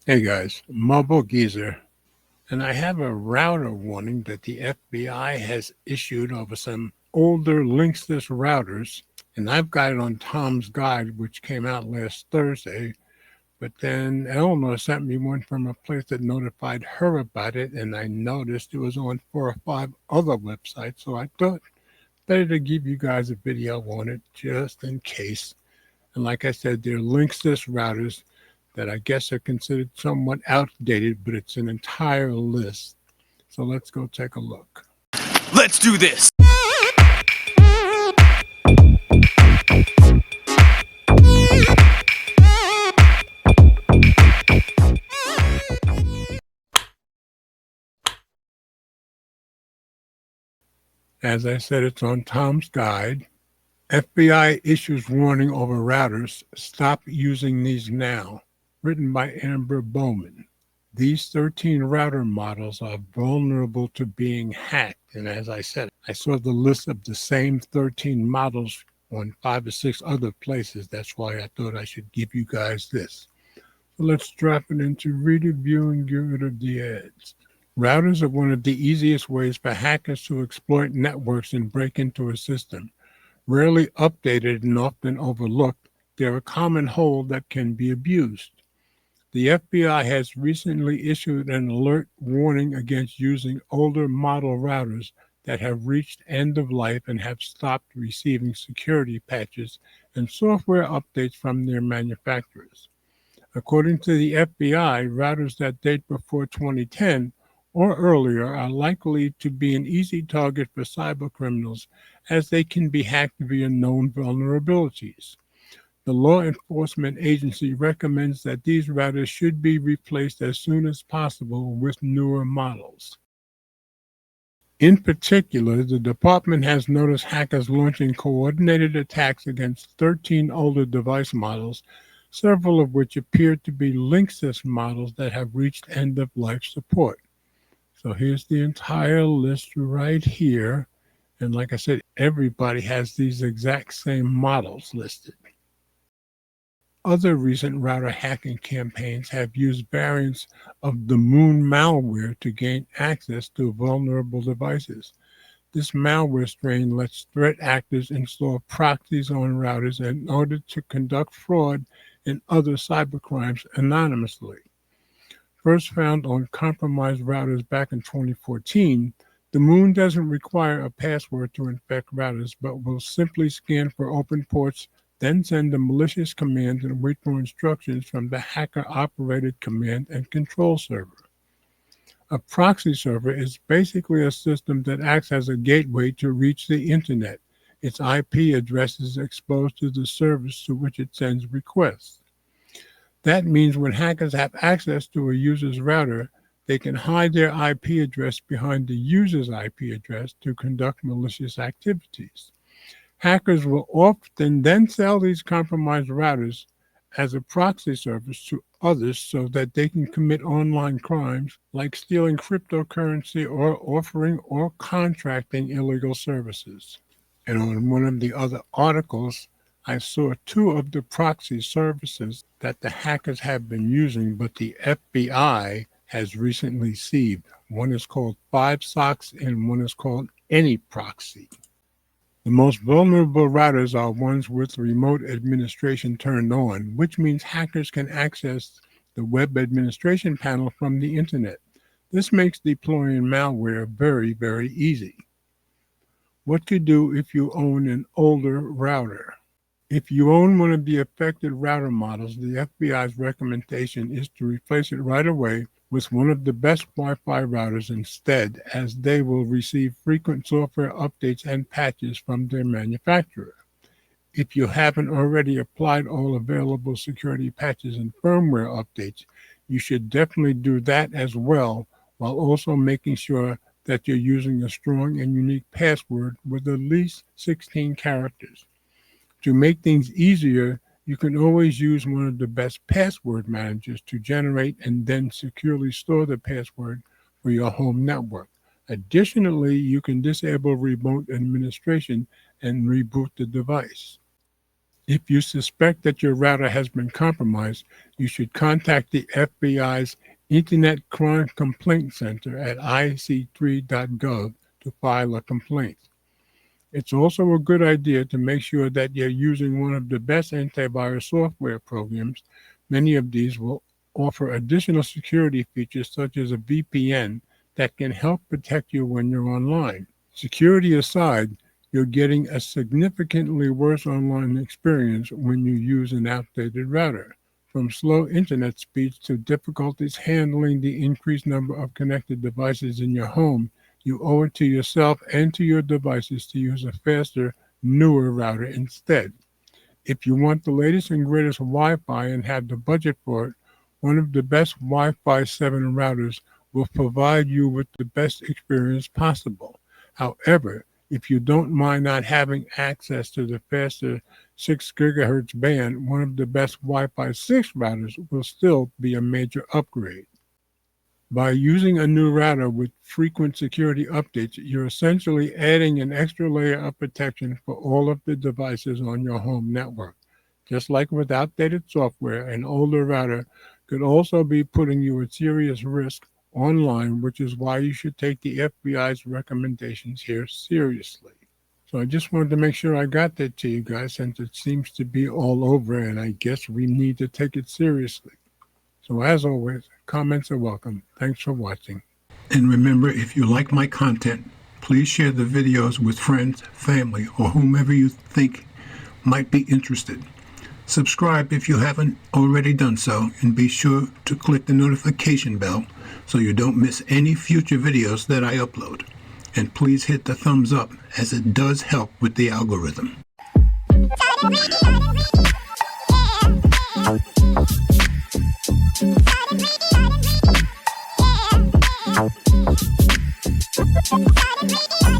Hey guys, Mobile Geezer, and I have a router warning that the FBI has issued over some older Linksys routers, and I've got it on Tom's Guide, which came out last Thursday. But then Eleanor sent me one from a place that notified her about it, and I noticed it was on 4 or 5 other websites, so I thought better to give you guys a video on it just in case. And like I said, they're Linksys routers that I guess are considered somewhat outdated, but it's an entire list. So let's go take a look. Let's do this! As I said, it's on Tom's Guide. FBI issues warning over routers. Stop using these now. Written by Amber Bowman. These 13 router models are vulnerable to being hacked. And as I said, I saw the list of the same 13 models on 5 or 6 other places. That's why I thought I should give you guys this. So let's drop it into read, review, and get rid of the ads. Routers are one of the easiest ways for hackers to exploit networks and break into a system. Rarely updated and often overlooked, they're a common hole that can be abused. The FBI has recently issued an alert warning against using older model routers that have reached end of life and have stopped receiving security patches and software updates from their manufacturers. According to the FBI, routers that date before 2010 or earlier are likely to be an easy target for cybercriminals as they can be hacked via known vulnerabilities. The law enforcement agency recommends that these routers should be replaced as soon as possible with newer models. In particular, the department has noticed hackers launching coordinated attacks against 13 older device models, several of which appear to be Linksys models that have reached end-of-life support. So here's the entire list right here. And like I said, everybody has these exact same models listed. Other recent router hacking campaigns have used variants of the Moon malware to gain access to vulnerable devices. This malware strain lets threat actors install proxies on routers in order to conduct fraud and other cybercrimes anonymously. First found on compromised routers back in 2014, the Moon doesn't require a password to infect routers, but will simply scan for open ports, then send a malicious command and wait for instructions from the hacker-operated command and control server. A proxy server is basically a system that acts as a gateway to reach the internet. Its IP address is exposed to the service to which it sends requests. That means when hackers have access to a user's router, they can hide their IP address behind the user's IP address to conduct malicious activities. Hackers will often then sell these compromised routers as a proxy service to others so that they can commit online crimes like stealing cryptocurrency or offering or contracting illegal services. And on one of the other articles, I saw 2 of the proxy services that the hackers have been using, but the FBI has recently seized. One is called 5socks and one is called AnyProxy. The most vulnerable routers are ones with remote administration turned on, which means hackers can access the web administration panel from the internet. This makes deploying malware very, very easy. What to do if you own an older router? If you own one of the affected router models, the FBI's recommendation is to replace it right away with one of the best Wi-Fi routers instead, as they will receive frequent software updates and patches from their manufacturer. If you haven't already applied all available security patches and firmware updates, you should definitely do that as well, while also making sure that you're using a strong and unique password with at least 16 characters. To make things easier, you can always use one of the best password managers to generate and then securely store the password for your home network. Additionally, you can disable remote administration and reboot the device. If you suspect that your router has been compromised, you should contact the FBI's Internet Crime Complaint Center at ic3.gov to file a complaint. It's also a good idea to make sure that you're using one of the best antivirus software programs. Many of these will offer additional security features such as a VPN that can help protect you when you're online. Security aside, you're getting a significantly worse online experience when you use an outdated router. From slow internet speeds to difficulties handling the increased number of connected devices in your home, you owe it to yourself and to your devices to use a faster, newer router instead. If you want the latest and greatest Wi-Fi and have the budget for it, one of the best Wi-Fi 7 routers will provide you with the best experience possible. However, if you don't mind not having access to the faster 6 gigahertz band, one of the best Wi-Fi 6 routers will still be a major upgrade. By using a new router with frequent security updates, you're essentially adding an extra layer of protection for all of the devices on your home network. Just like with outdated software, an older router could also be putting you at serious risk online, which is why you should take the FBI's recommendations here seriously. So I just wanted to make sure I got that to you guys, since it seems to be all over, and I guess we need to take it seriously. So as always, comments are welcome. Thanks for watching. And remember, if you like my content, please share the videos with friends, family, or whomever you think might be interested. Subscribe if you haven't already done so, and be sure to click the notification bell so you don't miss any future videos that I upload. And please hit the thumbs up, as it does help with the algorithm. Yeah.